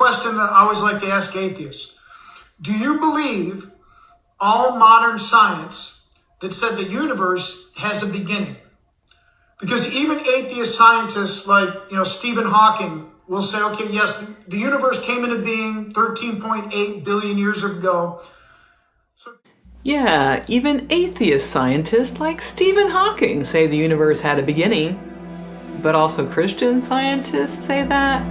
question that I always like to ask atheists. Do you believe all modern science that said the universe has a beginning? Because even atheist scientists like, Stephen Hawking will say, okay, yes, the universe came into being 13.8 billion years ago. Yeah, even atheist scientists like Stephen Hawking say the universe had a beginning. But also Christian scientists say that,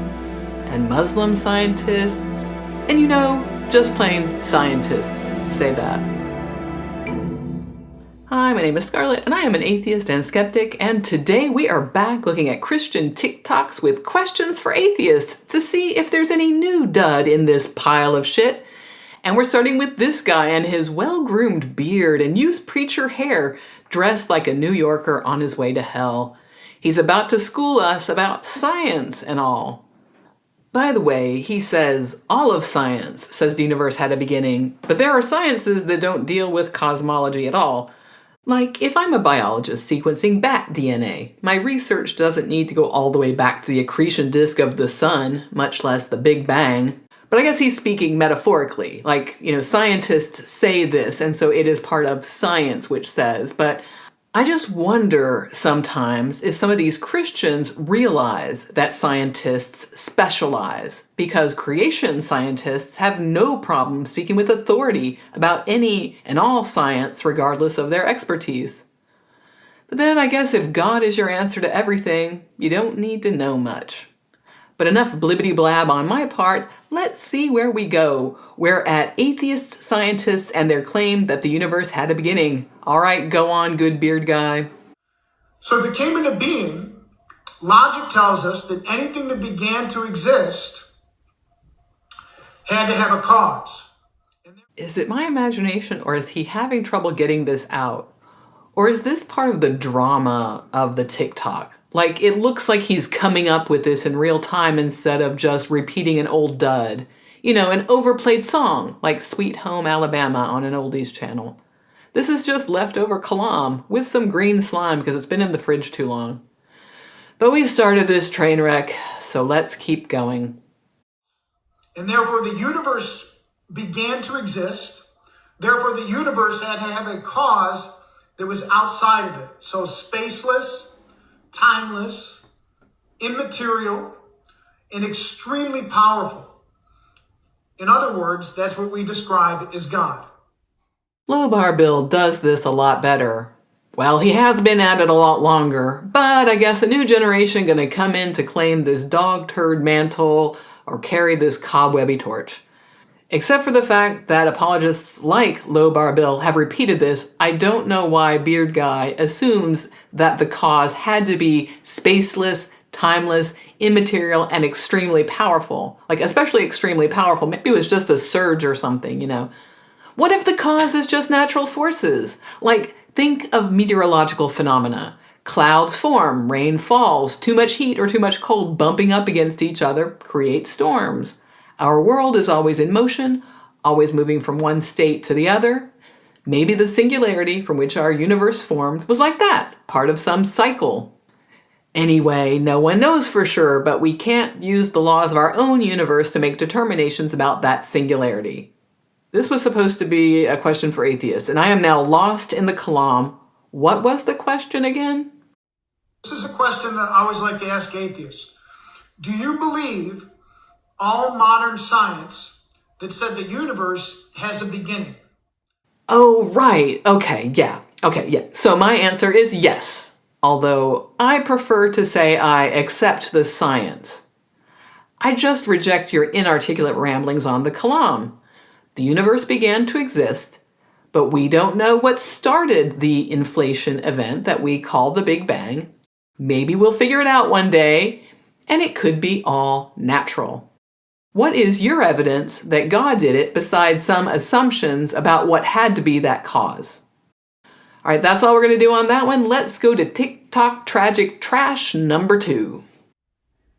and Muslim scientists, and just plain scientists say that. Hi, my name is Scarlett, and I am an atheist and skeptic, and today we are back looking at Christian TikToks with questions for atheists to see if there's any new dud in this pile of shit. And we're starting with this guy and his well-groomed beard and youth preacher hair, dressed like a New Yorker on his way to hell. He's about to school us about science and all. By the way, he says all of science says the universe had a beginning, but there are sciences that don't deal with cosmology at all. Like, if I'm a biologist sequencing bat DNA, my research doesn't need to go all the way back to the accretion disk of the sun, much less the Big Bang. But I guess he's speaking metaphorically, like, scientists say this, and so it is part of science which says, but I just wonder sometimes if some of these Christians realize that scientists specialize, because creation scientists have no problem speaking with authority about any and all science regardless of their expertise. But then I guess if God is your answer to everything, you don't need to know much. But enough blibbity-blab on my part, let's see where we go. We're at atheist scientists and their claim that the universe had a beginning. All right, go on, good beard guy. So if it came into being, logic tells us that anything that began to exist had to have a cause. Is it my imagination, or is he having trouble getting this out? Or is this part of the drama of the TikTok? Like, it looks like he's coming up with this in real time instead of just repeating an old dud. An overplayed song, like Sweet Home Alabama on an oldies channel. This is just leftover kalam with some green slime because it's been in the fridge too long. But we started this train wreck, so let's keep going. And therefore the universe began to exist. Therefore the universe had to have a cause that was outside of it. So spaceless, timeless, immaterial, and extremely powerful. In other words, that's what we describe as God. Low Bar Bill does this a lot better. Well, he has been at it a lot longer, but I guess a new generation gonna come in to claim this dog turd mantle or carry this cobwebby torch. Except for the fact that apologists like Low Bar Bill have repeated this, I don't know why Beard Guy assumes that the cause had to be spaceless, timeless, immaterial, and extremely powerful. Like, especially extremely powerful. Maybe it was just a surge or something, What if the cause is just natural forces? Like, think of meteorological phenomena. Clouds form, rain falls, too much heat or too much cold bumping up against each other create storms. Our world is always in motion, always moving from one state to the other. Maybe the singularity from which our universe formed was like that, part of some cycle. Anyway, no one knows for sure, but we can't use the laws of our own universe to make determinations about that singularity. This was supposed to be a question for atheists, and I am now lost in the kalam. What was the question again? This is a question that I always like to ask atheists. Do you believe all modern science that said the universe has a beginning? Oh, right. Okay, yeah. So my answer is yes, although I prefer to say I accept the science. I just reject your inarticulate ramblings on the kalam. The universe began to exist, but we don't know what started the inflation event that we call the Big Bang. Maybe we'll figure it out one day, and it could be all natural. What is your evidence that God did it besides some assumptions about what had to be that cause? All right, that's all we're going to do on that one. Let's go to TikTok Tragic Trash number 2.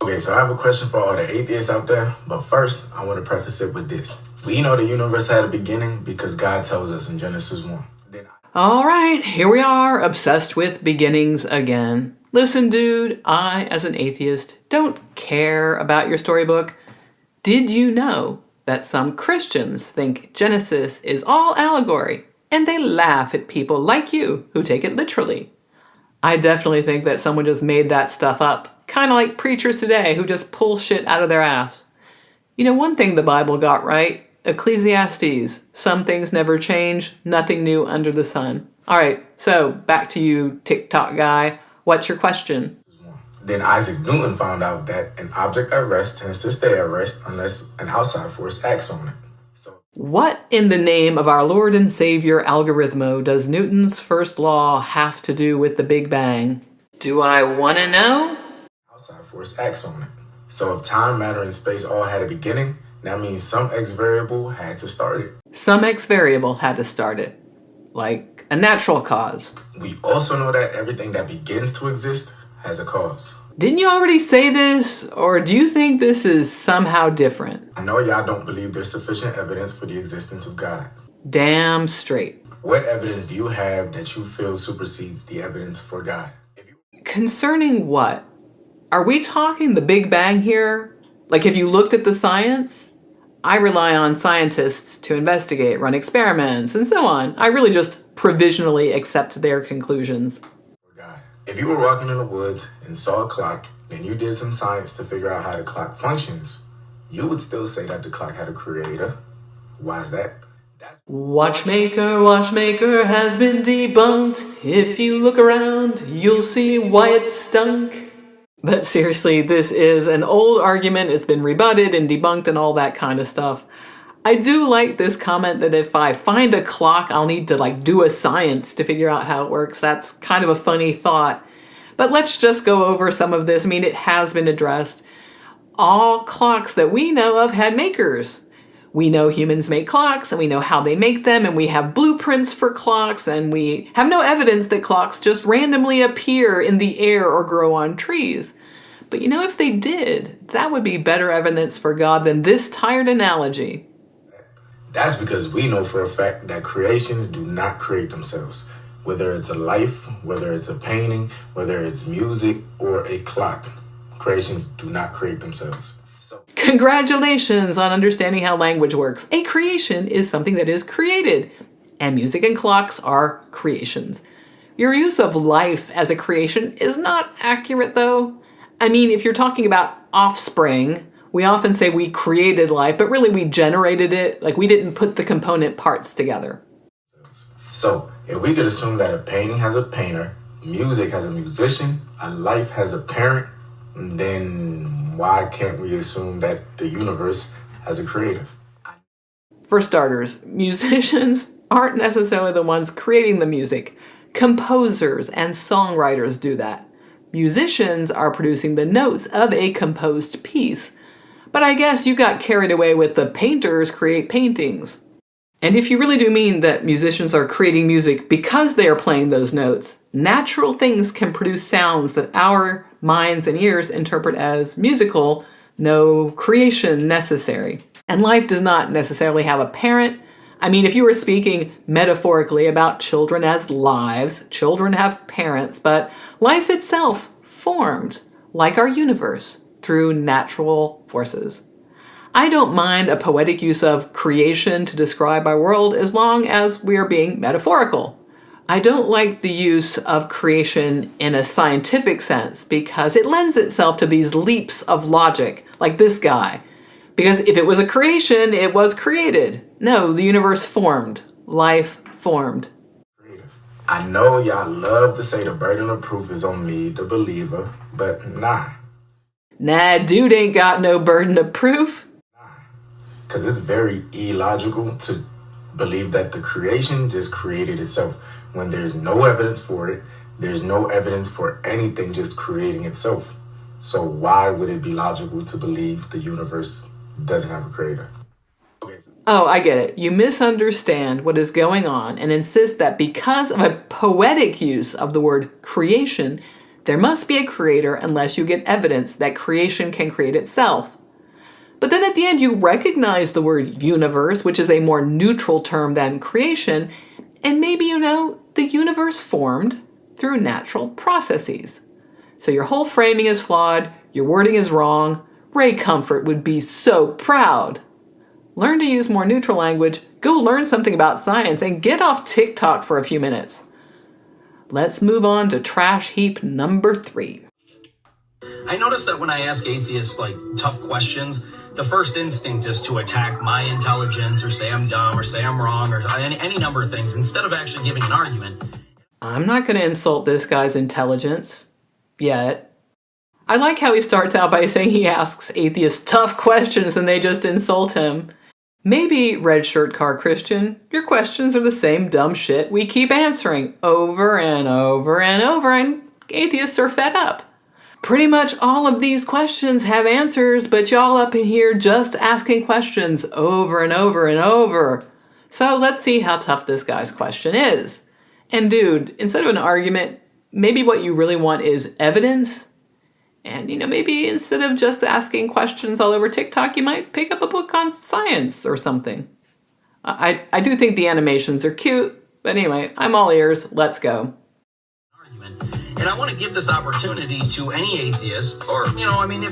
Okay, so I have a question for all the atheists out there, but first I want to preface it with this. We know the universe had a beginning because God tells us in Genesis 1. All right, here we are, obsessed with beginnings again. Listen, dude, I, as an atheist, don't care about your storybook. Did you know that some Christians think Genesis is all allegory, and they laugh at people like you who take it literally? I definitely think that someone just made that stuff up, kind of like preachers today who just pull shit out of their ass. You know, one thing the Bible got right, Ecclesiastes, some things never change, nothing new under the sun. All right, so back to you, TikTok guy. What's your question? Then Isaac Newton found out that an object at rest tends to stay at rest unless an outside force acts on it. So, What in the name of our Lord and Savior Algorithmo does Newton's first law have to do with the Big Bang? Do I want to know? outside force acts on it. So if time, matter, and space all had a beginning, that means some X variable had to start it. Some X variable had to start it, like a natural cause. We also know that everything that begins to exist has a cause. Didn't you already say this, or do you think this is somehow different? I know y'all don't believe there's sufficient evidence for the existence of God. Damn straight. What evidence do you have that you feel supersedes the evidence for God? Concerning what? Are we talking the Big Bang here? Like, have you looked at the science? I rely on scientists to investigate, run experiments, and so on. I really just provisionally accept their conclusions. For God. If you were walking in the woods and saw a clock, and you did some science to figure out how the clock functions, you would still say that the clock had a creator. Why is that? Watchmaker, watchmaker has been debunked. If you look around, you'll see why it stunk. But seriously, this is an old argument. It's been rebutted and debunked and all that kind of stuff. I do like this comment that if I find a clock, I'll need to do a science to figure out how it works. That's kind of a funny thought. But let's just go over some of this. I mean, it has been addressed. All clocks that we know of had makers. We know humans make clocks, and we know how they make them, and we have blueprints for clocks, and we have no evidence that clocks just randomly appear in the air or grow on trees. But if they did, that would be better evidence for God than this tired analogy. That's because we know for a fact that creations do not create themselves. Whether it's a life, whether it's a painting, whether it's music, or a clock, creations do not create themselves. Congratulations on understanding how language works. A creation is something that is created, and music and clocks are creations. Your use of life as a creation is not accurate, though. I mean, if you're talking about offspring, we often say we created life, but really we generated it. We didn't put the component parts together. So, if we could assume that a painting has a painter, music has a musician, a life has a parent, then why can't we assume that the universe has a creator? For starters, musicians aren't necessarily the ones creating the music. Composers and songwriters do that. Musicians are producing the notes of a composed piece. But I guess you got carried away with the painters create paintings. And if you really do mean that musicians are creating music because they are playing those notes, natural things can produce sounds that our minds and ears interpret as musical, no creation necessary. And life does not necessarily have a parent. I mean, if you were speaking metaphorically about children as lives, children have parents, but life itself formed, like our universe, through natural forces. I don't mind a poetic use of creation to describe our world as long as we are being metaphorical. I don't like the use of creation in a scientific sense because it lends itself to these leaps of logic, like this guy. Because if it was a creation, it was created. No, the universe formed. Life formed. I know y'all love to say the burden of proof is on me, the believer, but nah. Nah, dude ain't got no burden of proof. Because it's very illogical to believe that the creation just created itself when there's no evidence for it. There's no evidence for anything just creating itself. So why would it be logical to believe the universe doesn't have a creator? Oh, I get it. You misunderstand what is going on and insist that because of a poetic use of the word creation, there must be a creator unless you get evidence that creation can create itself. But then at the end, you recognize the word universe, which is a more neutral term than creation, and maybe the universe formed through natural processes. So your whole framing is flawed, your wording is wrong. Ray Comfort would be so proud. Learn to use more neutral language, go learn something about science, and get off TikTok for a few minutes. Let's move on to trash heap number 3. I notice that when I ask atheists tough questions, the first instinct is to attack my intelligence or say I'm dumb or say I'm wrong or any number of things instead of actually giving an argument. I'm not going to insult this guy's intelligence. Yet. I like how he starts out by saying he asks atheists tough questions and they just insult him. Maybe, red shirt car Christian, your questions are the same dumb shit we keep answering over and over and over, and atheists are fed up. Pretty much all of these questions have answers, but y'all up in here just asking questions over and over and over. So let's see how tough this guy's question is. And dude, instead of an argument, maybe what you really want is evidence. And, maybe instead of just asking questions all over TikTok, you might pick up a book on science or something. I do think the animations are cute, but anyway, I'm all ears. Let's go. And I want to give this opportunity to any atheist, or, if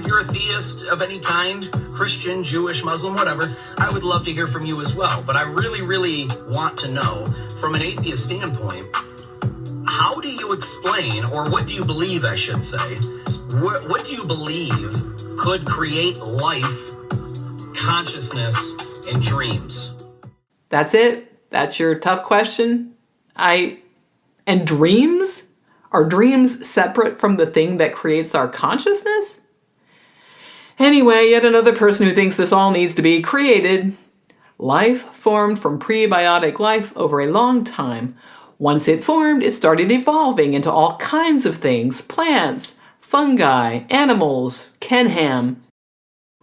you're a theist of any kind, Christian, Jewish, Muslim, whatever, I would love to hear from you as well. But I really, really want to know, from an atheist standpoint, how do you explain, or what do you believe, I should say, what do you believe could create life, consciousness, and dreams? That's it? That's your tough question? And dreams? Are dreams separate from the thing that creates our consciousness? Anyway, yet another person who thinks this all needs to be created. Life formed from prebiotic life over a long time. Once it formed, it started evolving into all kinds of things. Plants, fungi, animals, Kenham.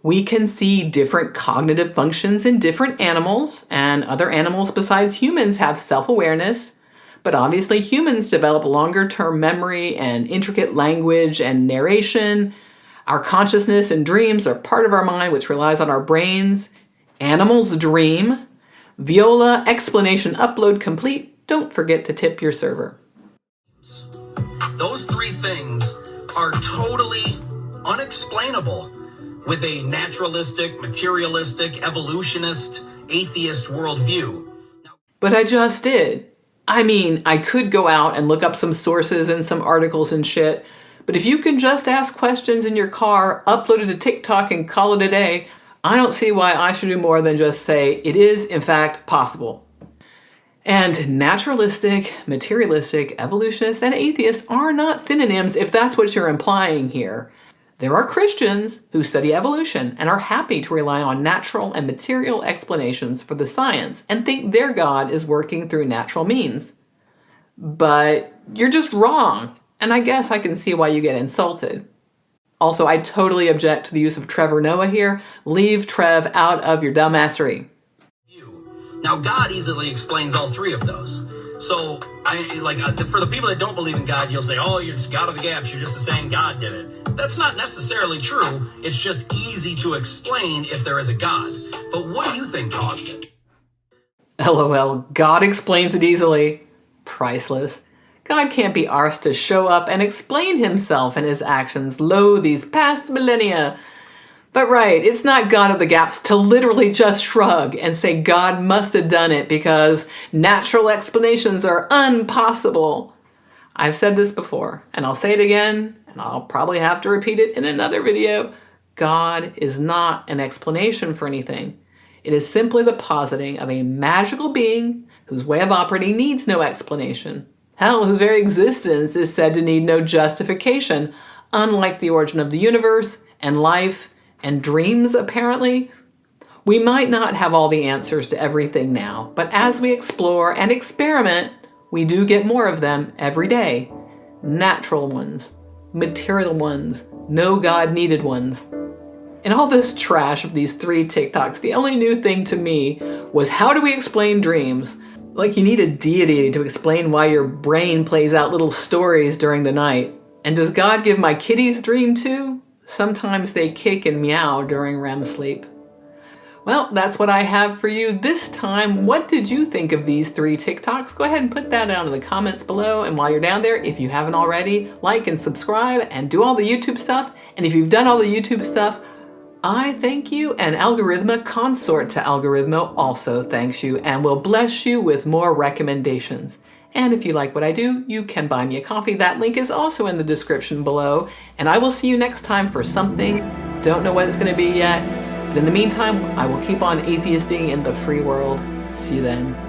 We can see different cognitive functions in different animals, and other animals besides humans have self-awareness. But obviously humans develop longer-term memory and intricate language and narration. Our consciousness and dreams are part of our mind, which relies on our brains. Animals dream. Viola, explanation upload complete. Don't forget to tip your server. Those 3 things are totally unexplainable with a naturalistic, materialistic, evolutionist, atheist worldview. But I just did. I could go out and look up some sources and some articles and shit, but if you can just ask questions in your car, upload it to TikTok, and call it a day, I don't see why I should do more than just say it is, in fact, possible. And naturalistic, materialistic, evolutionist, and atheist are not synonyms if that's what you're implying here. There are Christians who study evolution and are happy to rely on natural and material explanations for the science and think their God is working through natural means. But you're just wrong, and I guess I can see why you get insulted. Also, I totally object to the use of Trevor Noah here. Leave Trev out of your dumbassery. Now, God easily explains all 3 of those. So, for the people that don't believe in God, you'll say, oh, it's God of the gaps, you're just saying God did it. That's not necessarily true. It's just easy to explain if there is a God. But what do you think caused it? LOL, God explains it easily. Priceless. God can't be arsed to show up and explain himself and his actions, lo, these past millennia. But right, it's not God of the gaps to literally just shrug and say God must have done it because natural explanations are impossible. I've said this before, and I'll say it again, and I'll probably have to repeat it in another video. God is not an explanation for anything. It is simply the positing of a magical being whose way of operating needs no explanation. Hell, whose very existence is said to need no justification, unlike the origin of the universe and life and dreams, apparently. We might not have all the answers to everything now, but as we explore and experiment, we do get more of them every day. Natural ones, material ones, no God needed ones. In all this trash of these 3 TikToks, the only new thing to me was how do we explain dreams? Like you need a deity to explain why your brain plays out little stories during the night. And does God give my kitties dream too? Sometimes they kick and meow during REM sleep. Well, that's what I have for you this time. What did you think of these 3 TikToks? Go ahead and put that down in the comments below. And while you're down there, if you haven't already, like and subscribe and do all the YouTube stuff. And if you've done all the YouTube stuff, I thank you, and Algorithma, consort to Algorithmo, also thanks you and will bless you with more recommendations. And if you like what I do, you can buy me a coffee. That link is also in the description below. And I will see you next time for something. Don't know what it's going to be yet. But in the meantime, I will keep on atheisting in the free world. See you then.